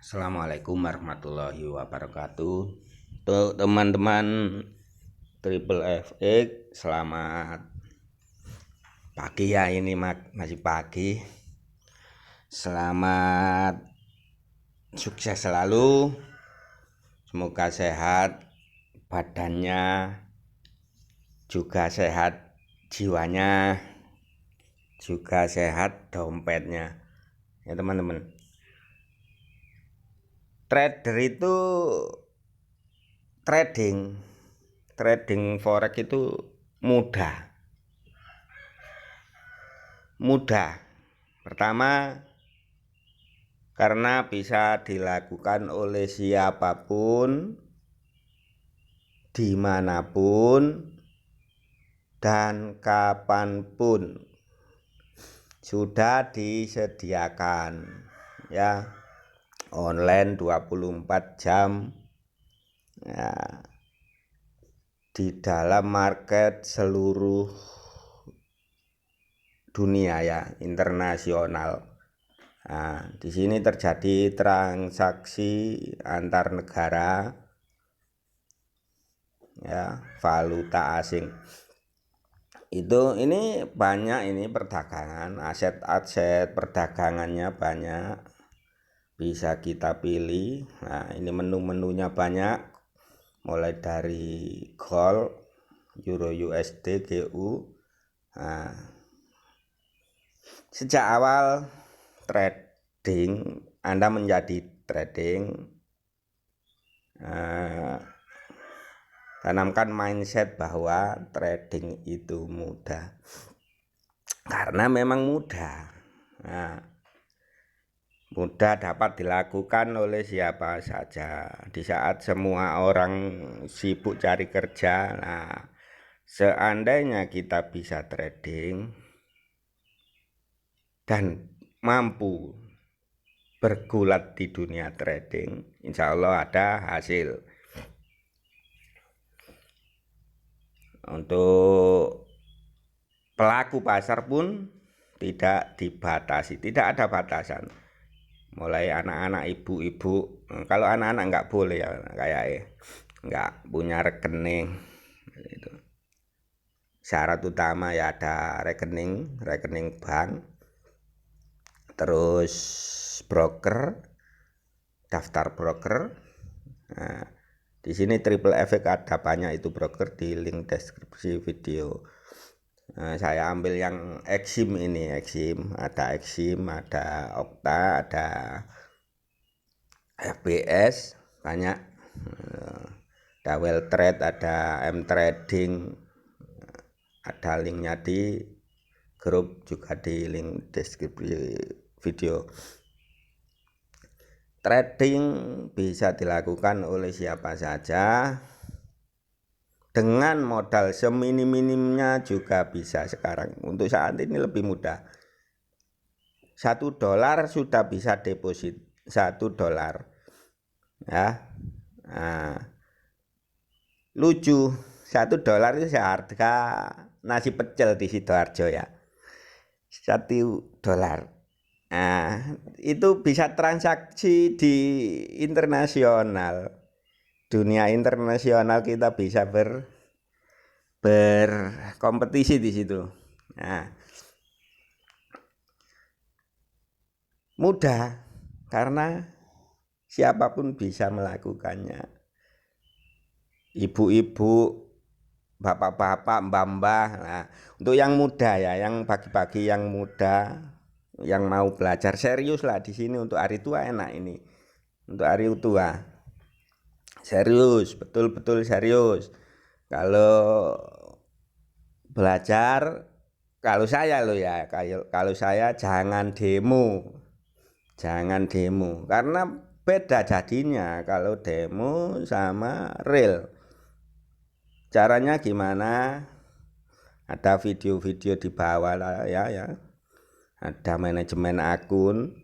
Assalamualaikum warahmatullahi wabarakatuh. Untuk teman-teman Triple FX, selamat pagi ya. Ini masih pagi. Selamat sukses selalu. Semoga sehat badannya, juga sehat jiwanya, juga sehat dompetnya. Ya teman-teman. Trader itu trading forex itu mudah. Pertama, karena bisa dilakukan oleh siapapun, dimanapun, dan kapanpun. Sudah disediakan ya, online 24 jam ya, di dalam market seluruh dunia ya, internasional. Nah, di sini terjadi transaksi antar negara ya, valuta asing. Ini banyak, ini perdagangan, aset-aset perdagangannya banyak, bisa kita pilih. Nah, ini menu-menunya banyak, mulai dari gold, euro USD, GU. Nah, sejak awal trading, Anda menjadi trading, tanamkan mindset bahwa trading itu mudah, karena memang mudah. Nah, mudah dapat dilakukan oleh siapa saja di saat semua orang sibuk cari kerja. Nah, seandainya kita bisa trading dan mampu bergulat di dunia trading, insya Allah ada hasil. Untuk pelaku pasar pun tidak dibatasi, tidak ada batasan. Mulai anak-anak, ibu-ibu, kalau anak-anak nggak boleh ya, kayak nggak punya rekening itu. Syarat utama ya ada rekening bank, terus broker, daftar broker. Nah, di sini Triple Efek ada banyak itu broker di link deskripsi video. Nah, saya ambil yang Exim ini, ada Okta, ada FBS, banyak. Ada Well-Trade, ada M-Trading, ada linknya di grup, juga di link deskripsi video. Trading bisa dilakukan oleh siapa saja dengan modal seminim-minimnya juga bisa sekarang. Untuk saat ini lebih mudah. $1 sudah bisa deposit $1 ya. Nah, lucu, $1 itu seharga nasi pecel di Sidoarjo ya, $1. Nah, itu bisa transaksi di internasional, dunia internasional, kita bisa berkompetisi di situ. Nah, mudah karena siapapun bisa melakukannya. Ibu-ibu, bapak-bapak, mbah-mbah. Nah, untuk yang muda ya, yang bagi-bagi yang muda, yang mau belajar serius lah di sini. Untuk hari tua enak ini. Untuk hari tua serius, betul-betul serius. Kalau belajar, kalau saya loh ya, kalau saya jangan demo, karena beda jadinya kalau demo sama real. Caranya gimana? Ada video-video di bawah lah ya. Ada manajemen akun.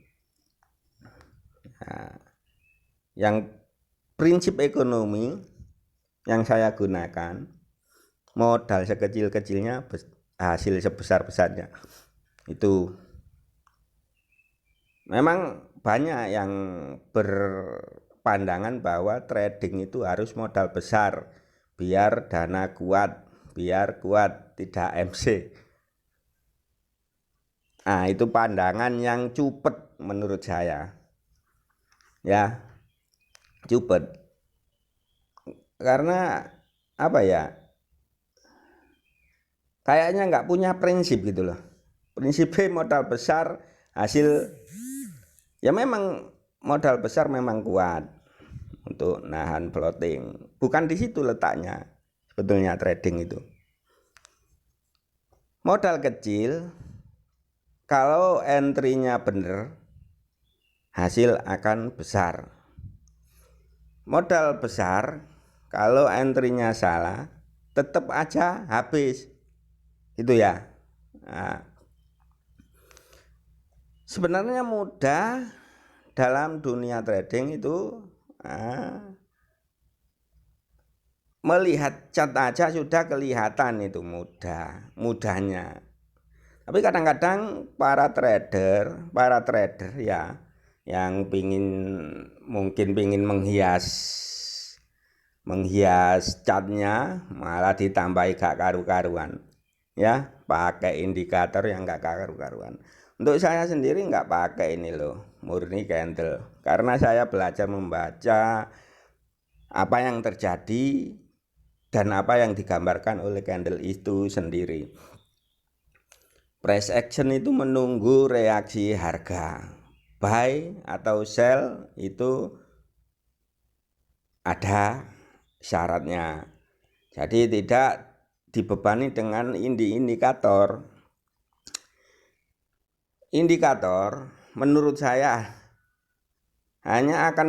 Nah, yang prinsip ekonomi yang saya gunakan, modal sekecil-kecilnya, hasil sebesar-besarnya. Itu memang banyak yang berpandangan bahwa trading itu harus modal besar biar dana kuat, biar kuat tidak MC. Nah, itu pandangan yang cupet menurut saya. Ya, cupet. Karena apa ya? Kayaknya nggak punya prinsip gitu loh. Prinsipnya modal besar, hasil ya memang modal besar memang kuat untuk nahan floating. Bukan di situ letaknya sebetulnya trading itu. Modal kecil, kalau entry-nya bener, hasil akan besar. Modal besar, kalau entry-nya salah, tetap aja habis. Itu ya. Nah, sebenarnya mudah dalam dunia trading itu melihat chart aja sudah kelihatan itu mudahnya. Tapi kadang-kadang para trader ya yang mungkin pingin menghias chartnya malah ditambahi gak karu-karuan. Ya, pakai indikator yang gak karu-karuan. Untuk saya sendiri nggak pakai ini loh, murni candle. Karena saya belajar membaca apa yang terjadi dan apa yang digambarkan oleh candle itu sendiri. Price action itu menunggu reaksi harga. Buy atau sell itu ada syaratnya. Jadi tidak dibebani dengan indikator. Indikator menurut saya hanya akan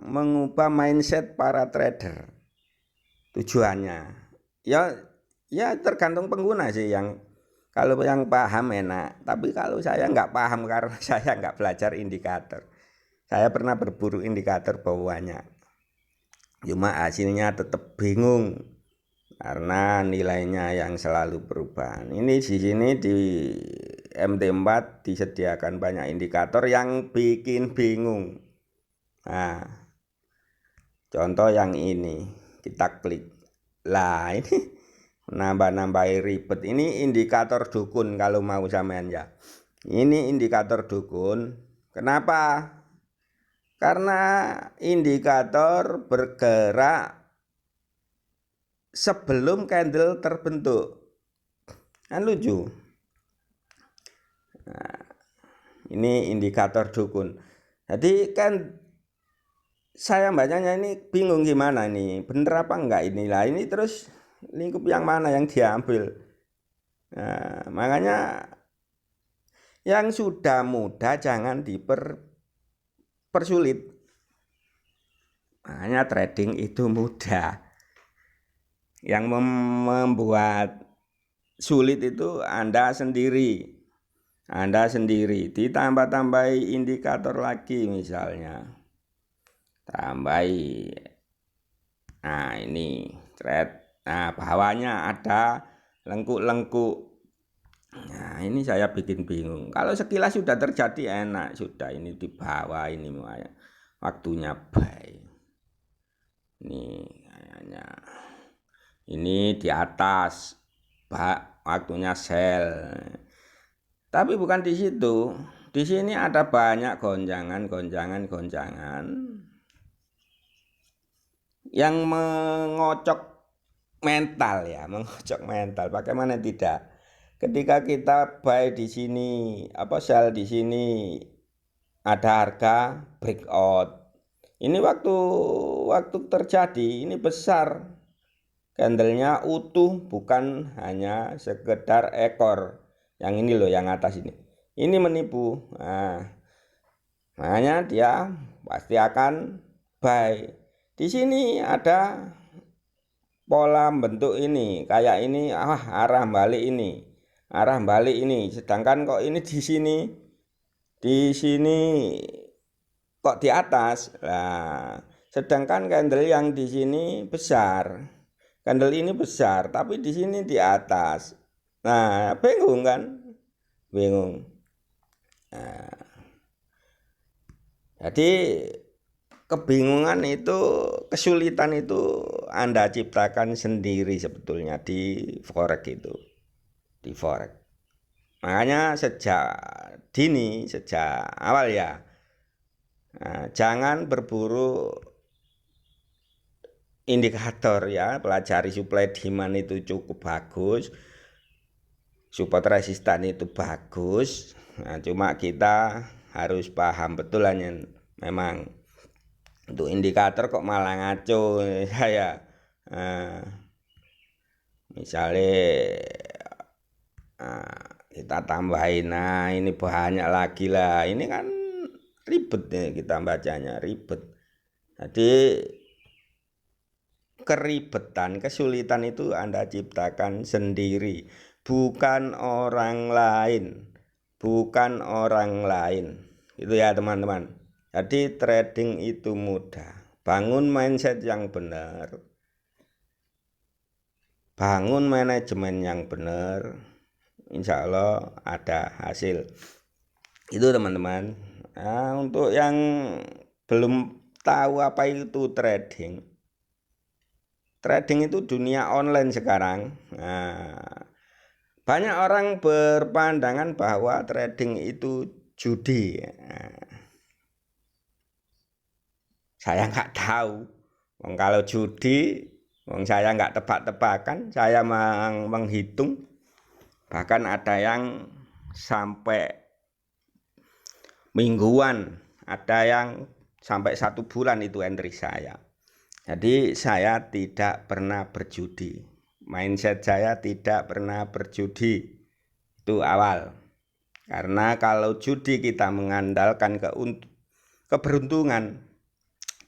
mengubah mindset para trader. Tujuannya ya tergantung pengguna sih, yang kalau yang paham enak, tapi kalau saya nggak paham karena saya nggak belajar indikator. Saya pernah berburu indikator bawahnya, cuma hasilnya tetap bingung karena nilainya yang selalu berubah. Ini di sini di MT4 disediakan banyak indikator yang bikin bingung. Nah, contoh yang ini kita klik. Lah, ini nambah-nambahi ribet. Ini indikator dukun kalau mau sampean ya. Ini indikator dukun. Kenapa? Karena indikator bergerak sebelum candle terbentuk. Kan lucu. Nah, ini indikator dukun. Jadi kan saya bacanya ini bingung gimana nih, bener apa enggak inilah ini, terus lingkup yang mana yang diambil. Nah, makanya yang sudah mudah jangan dipersulit. Makanya trading itu mudah. Yang membuat sulit itu Anda sendiri. Anda sendiri ditambah-tambahi indikator lagi misalnya. Tambahi. Nah, ini trade. Nah, bawahnya ada lengkuk-lengkuk. Nah, ini saya bikin bingung. Kalau sekilas sudah terjadi enak, sudah ini di bawah ini waktunya buy. Ini kayaknya ini di atas waktunya sell. Tapi bukan di situ. Di sini ada banyak gonjangan yang mengocok mental ya, mengocok mental. Bagaimana tidak? Ketika kita buy di sini, sell di sini, ada harga breakout. Ini waktu terjadi ini besar. Candlenya utuh, bukan hanya sekedar ekor. Yang ini loh, yang atas ini. Ini menipu. Nah, makanya dia pasti akan buy. Di sini ada pola bentuk ini, kayak ini, arah balik ini. Sedangkan kok ini di sini kok di atas. Nah, sedangkan candle yang di sini besar. Candle ini besar, tapi di sini di atas. Nah, bingung kan? Bingung. Nah, Jadi kebingungan itu, kesulitan itu Anda ciptakan sendiri sebetulnya di forex itu, di forex. Makanya sejak dini, sejak awal ya, jangan berburu indikator ya, pelajari supply demand itu cukup bagus, support resistan itu bagus. Nah, cuma kita harus paham betul hanya memang untuk indikator kok malah ngaco saya. Misalnya kita tambahin, nah ini banyak lagi lah, ini kan ribet ya, kita bacanya ribet. Jadi keribetan, kesulitan itu Anda ciptakan sendiri, bukan orang lain, bukan orang lain. Itu ya teman-teman. Jadi trading itu mudah. Bangun mindset yang benar, bangun manajemen yang benar, insya Allah ada hasil. Itu teman-teman. Nah, untuk yang belum tahu apa itu trading, trading itu dunia online sekarang. Nah, banyak orang berpandangan bahwa trading itu judi. Nah, saya nggak tahu. Kalau judi, saya nggak tebak-tebakan, saya menghitung. Bahkan ada yang sampai mingguan, ada yang sampai 1 bulan itu entry saya. Jadi saya tidak pernah berjudi. Mindset saya tidak pernah berjudi. Itu awal. Karena kalau judi kita mengandalkan keberuntungan,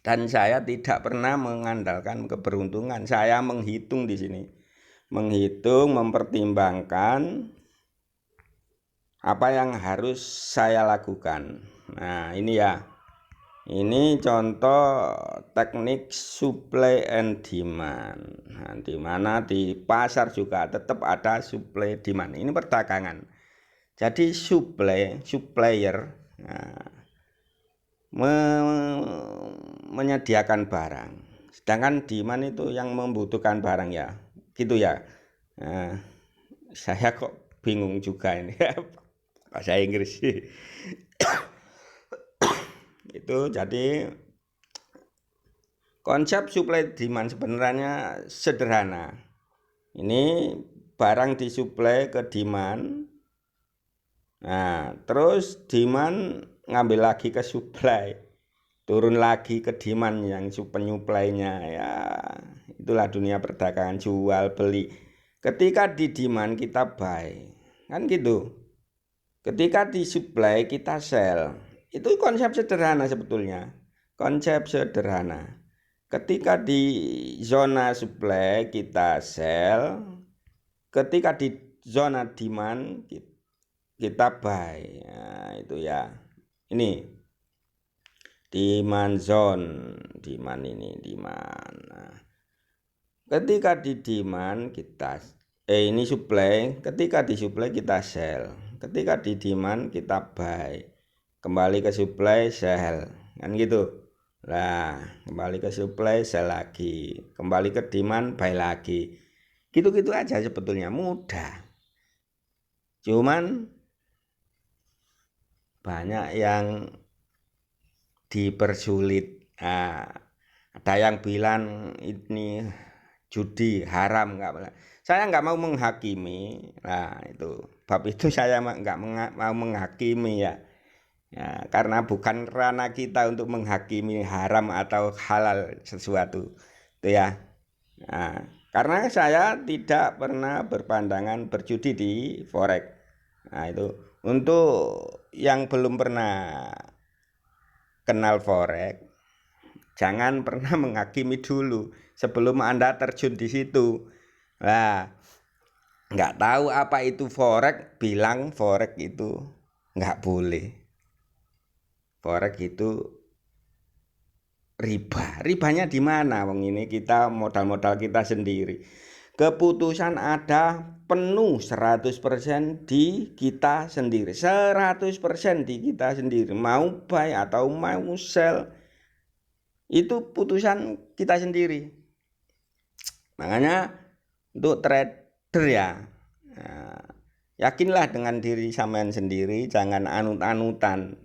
dan saya tidak pernah mengandalkan keberuntungan. Saya menghitung di sini. Menghitung, mempertimbangkan apa yang harus saya lakukan. Nah, ini ya. Ini contoh teknik supply and demand. Nah, di mana di pasar juga tetap ada supply demand. Ini perdagangan. Jadi supplier menyediakan barang. Sedangkan demand itu yang membutuhkan barang ya. Gitu ya. Nah, saya kok bingung juga ini bahasa Inggris sih. Itu jadi konsep supply demand sebenarnya sederhana. Ini barang disuplai ke demand. Nah, terus demand ngambil lagi ke supply. Turun lagi ke demand yang penyuplainya ya. Itulah dunia perdagangan, jual beli. Ketika di demand kita buy. Kan gitu. Ketika disuplai kita sell. Itu konsep sederhana sebetulnya. Konsep sederhana. Ketika di zona supply kita sell, ketika di zona demand kita buy. Nah, itu ya. Ini demand zone, demand ini demand. Nah, ketika di demand kita ini supply, ketika di supply kita sell. Ketika di demand kita buy. Kembali ke supply sell. Kan gitu. Nah, kembali ke supply sell lagi, kembali ke demand buy lagi. Gitu-gitu aja sebetulnya, mudah. Cuman banyak yang dipersulit. Nah, ada yang bilang ini judi haram, enggak. Saya nggak mau menghakimi. Nah, itu bab itu saya nggak mau menghakimi ya. Ya, karena bukan ranah kita untuk menghakimi haram atau halal sesuatu. Itu ya. Nah, karena saya tidak pernah berpandangan berjudi di forex. Nah, itu untuk yang belum pernah kenal forex, jangan pernah menghakimi dulu sebelum Anda terjun di situ. Nah, nggak tahu apa itu forex, bilang forex itu nggak boleh. Forex itu ribanya di mana? Wong ini kita modal-modal kita sendiri. keputusan ada penuh 100% di kita sendiri, 100% di kita sendiri, mau buy atau mau sell itu putusan kita sendiri. Makanya untuk trader ya, yakinlah dengan diri sampean sendiri, jangan anut-anutan.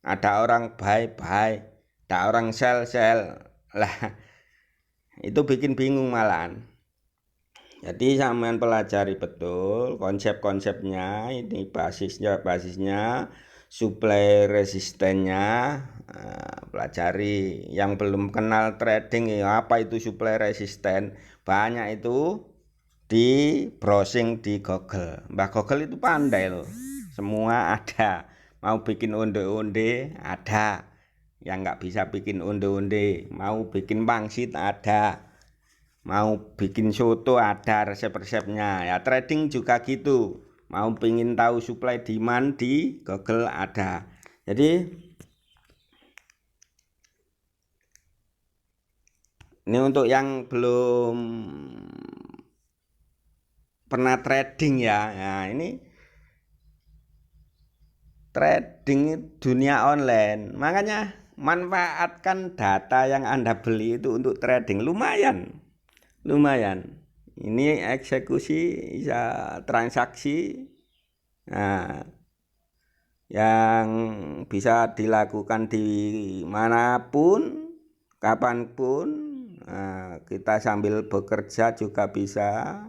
Ada orang buy, ada orang sell lah, itu bikin bingung malahan. Jadi sampean pelajari betul konsep-konsepnya, ini basisnya supply resistennya, pelajari. Yang belum kenal trading ya apa itu supply resisten, banyak itu di browsing di Google. Mbak Google itu pandai loh, semua ada. Mau bikin onde-onde ada, yang nggak bisa bikin onde-onde, mau bikin pangsit ada, mau bikin soto ada resep-resepnya. Ya trading juga gitu, mau pingin tahu supply demand di Google ada. Jadi ini untuk yang belum pernah trading ya, nah ini trading dunia online, makanya manfaatkan data yang Anda beli itu untuk trading. Lumayan ini eksekusi bisa transaksi, nah yang bisa dilakukan di manapun kapanpun. Nah, kita sambil bekerja juga bisa,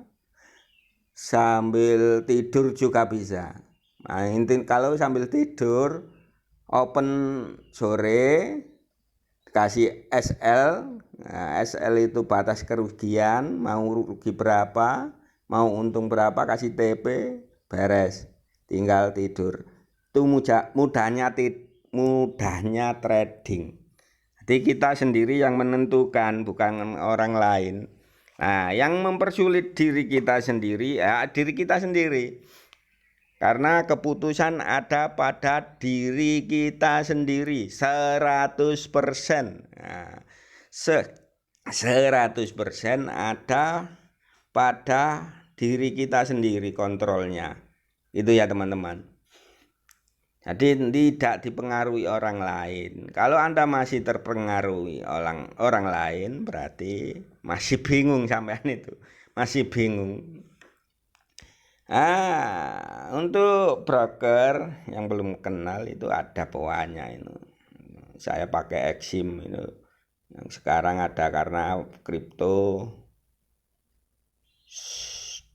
sambil tidur juga bisa. Nah, kalau sambil tidur open sore kasih SL. Nah, SL itu batas kerugian, mau rugi berapa, mau untung berapa, kasih TP, beres, tinggal tidur. Itu mudahnya trading. Jadi kita sendiri yang menentukan, bukan orang lain. Nah, yang mempersulit diri kita sendiri, ya diri kita sendiri. Karena keputusan ada pada diri kita sendiri 100%. Nah, 100% ada pada diri kita sendiri kontrolnya. Itu ya teman-teman. Jadi tidak dipengaruhi orang lain. Kalau Anda masih terpengaruhi orang lain, berarti masih bingung sampean itu. Masih bingung. Untuk broker yang belum kenal itu ada bawahnya itu. Saya pakai Exim itu. Yang sekarang ada karena kripto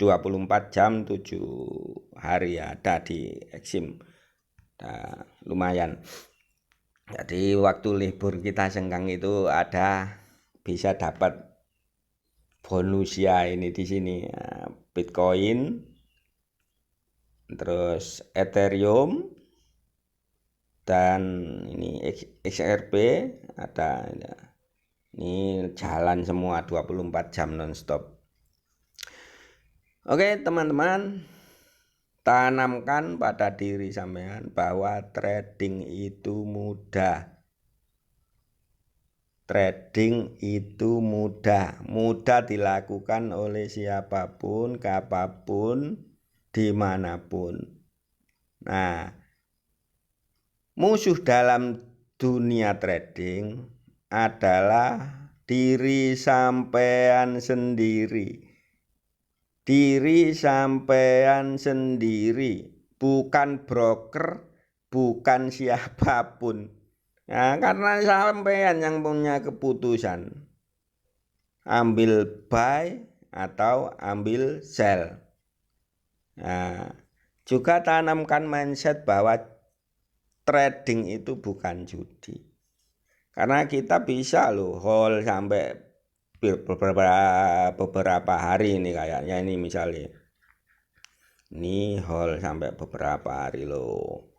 24 jam 7 hari ya, ada di Exim. Nah, lumayan. Jadi waktu libur kita senggang itu ada bisa dapat bonus ya ini di sini. Bitcoin, terus Ethereum, dan ini XRP ada. Ini jalan semua 24 jam nonstop. Oke teman-teman, tanamkan pada diri sampean bahwa trading itu mudah. Trading itu mudah dilakukan oleh siapapun, kapanpun, dimanapun. Nah, musuh dalam dunia trading adalah diri sampean sendiri. Diri sampean sendiri, bukan broker, bukan siapapun. Nah, karena sampean yang punya keputusan ambil buy atau ambil sell. Nah, juga tanamkan mindset bahwa trading itu bukan judi. Karena kita bisa loh hold sampai beberapa hari ini, kayaknya ini misalnya. Ini hold sampai beberapa hari loh.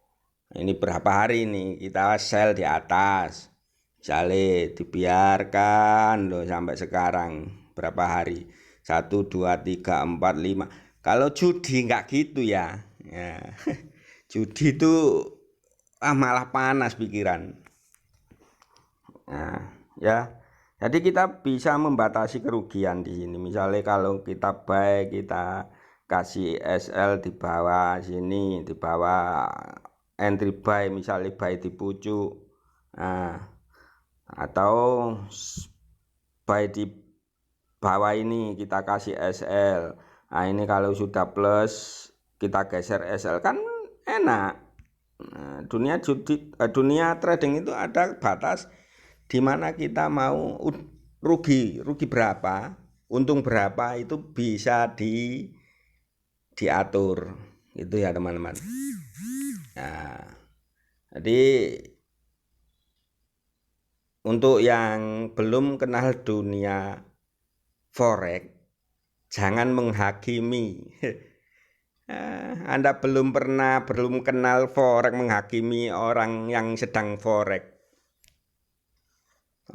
Ini berapa hari ini kita sell di atas. Misalnya dibiarkan loh sampai sekarang berapa hari? 1, 2, 3, 4, 5. Kalau judi nggak gitu ya. Judi itu malah panas pikiran. Nah, ya. Jadi kita bisa membatasi kerugian di sini. Misalnya kalau kita buy, kita kasih SL di bawah sini, di bawah entry buy, misalnya buy di pucuk, nah, atau buy di bawah ini kita kasih SL. Nah ini kalau sudah plus kita geser SL kan enak. Nah, dunia trading itu ada batas di mana kita mau rugi berapa, untung berapa itu bisa diatur. Itu ya teman-teman. Nah, jadi untuk yang belum kenal dunia forex, jangan menghakimi. Anda belum kenal forex, menghakimi orang yang sedang forex,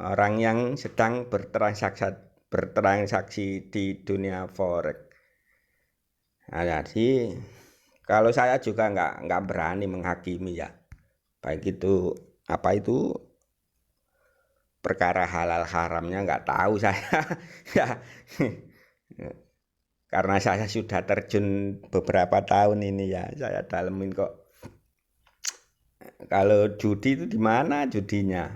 orang yang sedang bertransaksi di dunia forex. Nah, jadi kalau saya juga nggak berani menghakimi ya, baik itu apa itu perkara halal haramnya nggak tahu saya. Ya, karena saya sudah terjun beberapa tahun ini ya, saya dalemin kok. Kalau judi itu di mana judinya?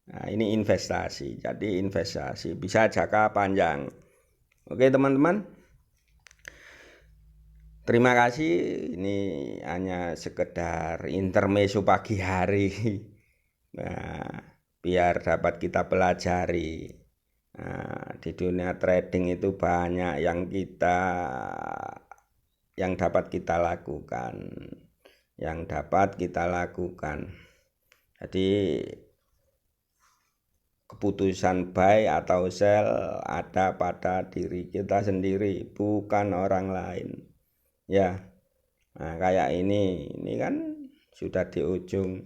Nah, ini investasi. Jadi investasi bisa jangka panjang. Oke, teman-teman. Terima kasih. Ini hanya sekedar intermezzo pagi hari. Nah, biar dapat kita pelajari. Nah, di dunia trading itu banyak yang dapat kita lakukan, Jadi keputusan buy atau sell ada pada diri kita sendiri, bukan orang lain. Ya, nah kayak ini kan sudah di ujung,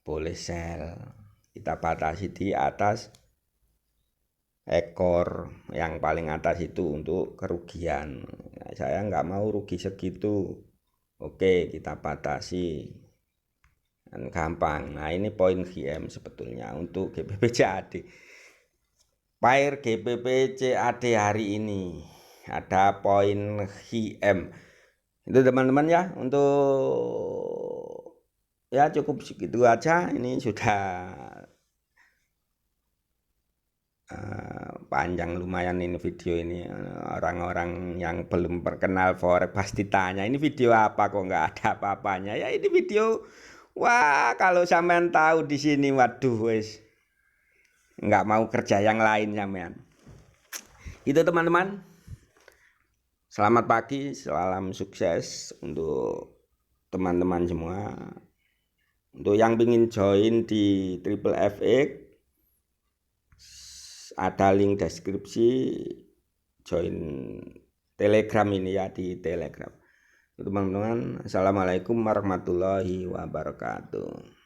boleh sell, kita batasi di atas ekor yang paling atas itu untuk kerugian. Nah, saya nggak mau rugi segitu. Oke, kita batasi dan gampang. Nah ini poin GM sebetulnya untuk GBP CAD. Pair GBP CAD hari ini ada poin GM. Itu teman-teman ya, untuk ya cukup segitu aja. Ini sudah panjang lumayan ini video ini. Orang-orang yang belum perkenal forex pasti tanya, ini video apa kok nggak ada apa-apanya. Ya ini video, wah kalau sampean tahu di sini, waduh wes nggak mau kerja yang lain sampean. Itu teman-teman, selamat pagi, salam sukses untuk teman-teman semua. Untuk yang ingin join di Triple FX, ada link deskripsi, join Telegram ini ya, di Telegram. Teman-teman, assalamualaikum warahmatullahi wabarakatuh.